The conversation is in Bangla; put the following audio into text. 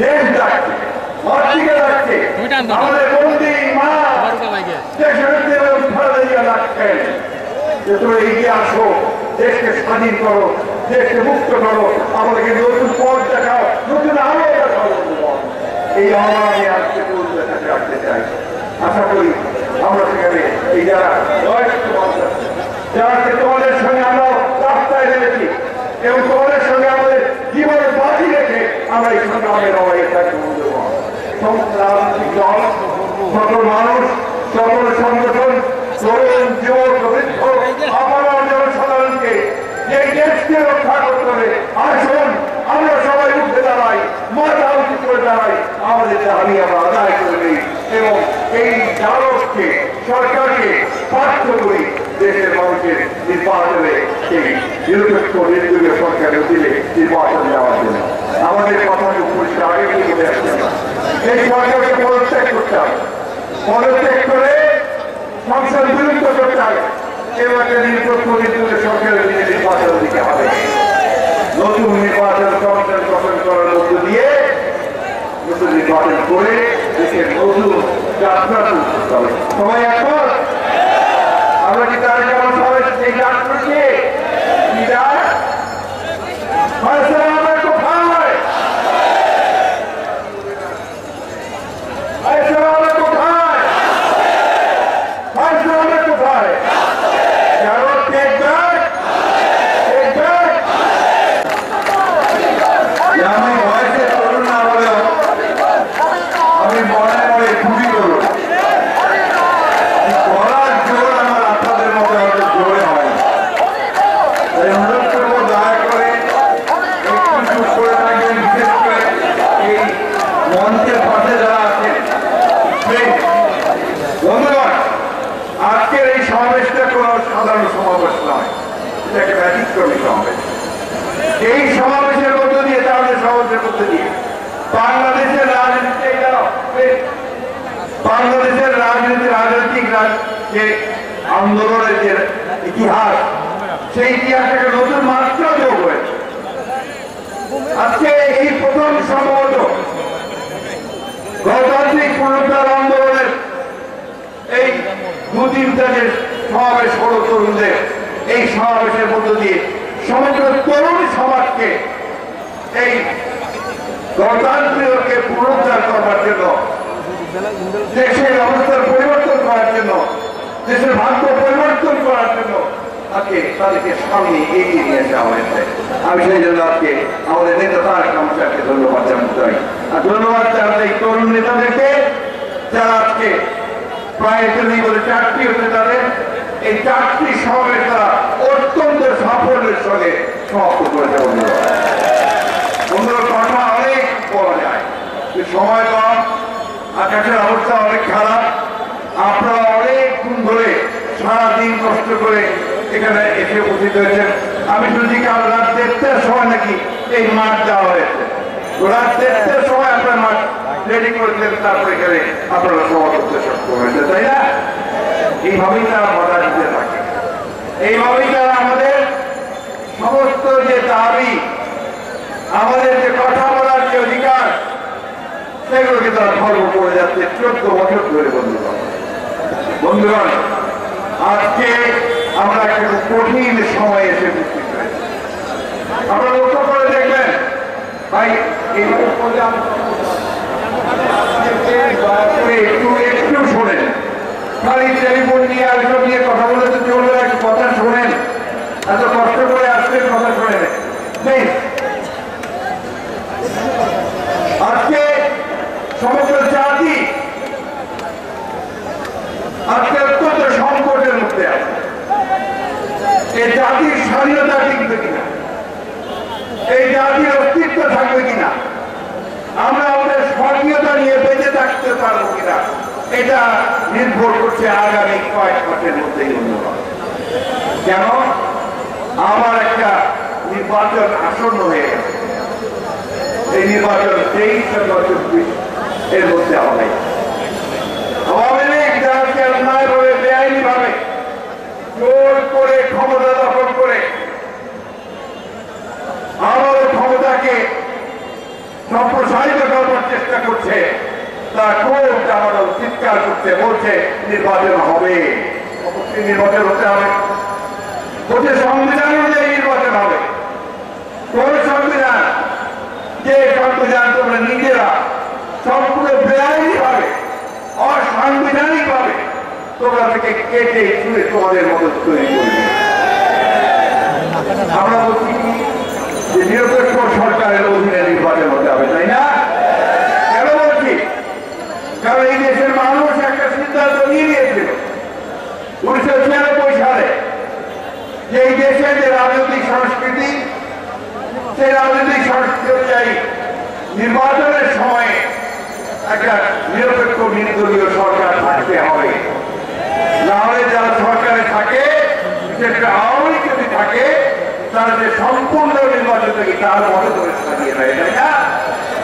দেশ ডাকছে, মাতৃকা ডাকছে, আমাদের বন্দী মা দেশের ডাকছেন যে তুমি এগিয়ে আসো, দেশকে স্বাধীন করো, দেশকে মুক্ত করো, আমাদেরকে নতুন পথ দেখাও, নতুন আলো দেখাও। এই আহ্বান আমি আজকে রাখতে চাই। আশা করি আমরা সেখানে এই যারা যারা তোমাদের সঙ্গে আমরা রাস্তায় নেমেছি এবং তোমাদের সঙ্গে আমাদের জীবনের বাজি রেখে আমরা এই সংগ্রামে লড়াইয়ে থাকি। সমস্ত রাজনৈতিক দল, সকল মানুষ, সকল সংগঠন, তরুণ, যুবক, বৃদ্ধ, আমার জনসাধারণকে এই দেশকে রক্ষা করতে হবে। আসুন আমরা সবাই উঠে দাঁড়াই, মাথা উঁচু করে দাঁড়াই, আমাদের দাবি আমরা আদায় করে নিই এবং এই জালককে সরকারকে বাধ্য করি দেশের মানুষের নির্বাচনে এই নিরপেক্ষ নির্দলীয় সরকারের দিলে নির্বাচন দেওয়ার জন্য। আমাদের কথাকে পরিষ্কার আগে বলে আসছে না, এই সরকারকে পদত্যাগ করতে হবে, পদত্যাগ করে সংসদ বিলুপ্ত করতে হবে এবং একটা নিরপেক্ষ নির্দলীয় সরকারের দিকে নির্বাচন দিতে হবে। নতুন নির্বাচন কমিশন গঠন করার মধ্য দিয়ে নতুন নির্বাচন করে দেশের নতুন যাত্রা শুরু করতে হবে। সবাই এখন আমরা কি তার কেমন সবাই এই ডাক করছি আমরা কোথায় এই সমাবেশের মধ্য দিয়ে তাদের সমাবেশের মধ্য দিয়ে বাংলাদেশের রাজনৈতিক যে আন্দোলনের যে ইতিহাস, সেই ইতিহাসটাকে নতুন মাত্রা যোগ হয়েছে। আজকে এই প্রথম সম্ভবত গণতান্ত্রিক পুনরুদ্ধার আন্দোলনের এই দুদিন তাদের সমাবেশ হল তরুণদের। এই সমাবেশের মধ্য দিয়ে সমগ্র তরুণ সমাজকে এই গণতান্ত্রিককে পুনরুদ্ধার করার জন্য, দেশের অবস্থার পরিবর্তন করার জন্য, দেশের ভাগ্য পরিবর্তন করার জন্য আজকে তাদেরকে সামনে এগিয়ে নিয়ে যাওয়া হয়েছে। আমি সেই জন্য আজকে আমাদের নেতা তারেক রহমানকে ধন্যবাদ জানাতে চাই। আর ধন্যবাদ জানাতে এই তরুণ নেতাদেরকে যারা আজকে প্রায় বলে 4টি হচ্ছে তাদের এই 4টি সমাবেশ তারা অত্যন্ত সাফল্যের সঙ্গে সমাপ্ত করেছে। বন্ধুরা কথা অনেক বলা যায়, সময় কম, আকাশের অবস্থা অনেক খারাপ, আপনারা অনেকক্ষণ ধরে সারাদিন কষ্ট করে এখানে এসে উপস্থিত হয়েছেন। আমি শুনছি কাল রাত 1:30টার সময় নাকি এই মাঠ দেওয়া হয়েছে, রাত 1:30টার সময় আপনার মাঠ রেডি করেছেন, তারপরে এখানে আপনারা সভা করতে সক্ষম হয়েছে, তাই না? এইভাবেই তারা বাধা দিতে থাকে, এইভাবেই তারা আমাদের সমস্ত যে দাবি, আমাদের যে কথা বলার যে অধিকার, সেগুলোকে তারা খর্ব করে যাচ্ছে 14 বছর ধরে। বন্ধুগণ, আজকে আমরা একটা কঠিন সময় এসে উপস্থিত হয়েছি। আপনারা লক্ষ্য করে দেখবেন ভাই, একটু শোনেন, খালি টেলিফোন নিয়ে আর সব নিয়ে কথা বলে তো চলবে না, কথা শোনেন, এত কষ্ট করে আসছেন, কথা শোনেন। আজকে সমগ্র জাতি আজকে অত্যন্ত সংকটের মধ্যে আছে। এই জাতির স্বাধীনতা টিকবে কিনা, এই জাতির অস্তিত্ব থাকবে কিনা, আমরা আমাদের স্বাধীনতা নিয়ে বেঁচে থাকতে পারবো কিনা, এটা নির্ভর করছে আগামী কয়েক মাসের মধ্যেই। কেন? আমার একটা নির্বাচন আসন্ন হয়ে গেছে। এই নির্বাচন 23-24 এর মধ্যে হবে। আওয়ামী লীগ যারা অন্যায়ভাবে, বেআইনি ভাবে জোর করে ক্ষমতা দখল করে আমাদের ক্ষমতাকে সম্প্রসারিত করবার চেষ্টা করছে, তারা খুব জানানো চিৎকার করছে, বলছে নির্বাচন হবে, অবশ্যই নির্বাচন হতে হবে, বলছে সংবিধান অনুযায়ী নির্বাচন হবে। কোন সংবিধান? যে সংবিধান তোমরা নিজেরা সম্পূর্ণ বেআইনি ভাবে, অসাংবিধানিক ভাবে তোমরা থেকে কেটে ছুঁড়ে তোমাদের মতো তৈরি করবে। আমরা বলছি যে নিরপেক্ষ সরকারের অধীনে নির্বাচন হতে হবে, তাই না? কেন বলছি? কারণ এই দেশের মানুষ একটা সিদ্ধান্ত নিয়ে নিয়েছিল 1996 সালে, যে এই দেশের যে রাজনৈতিক সংস্কৃতি, সেই রাজনৈতিক সংস্কৃতি অনুযায়ী নির্বাচনের সময় একটা নিরপেক্ষ নির্দলীয় সরকার থাকতে হবে। নাহলে যারা সরকারে থাকে, বিশেষ করে আওয়ামী লীগ যদি থাকে, তারা যে সম্পূর্ণ নির্বাচন থেকে তার মতো করে সাজিয়ে দেয়, তাই না?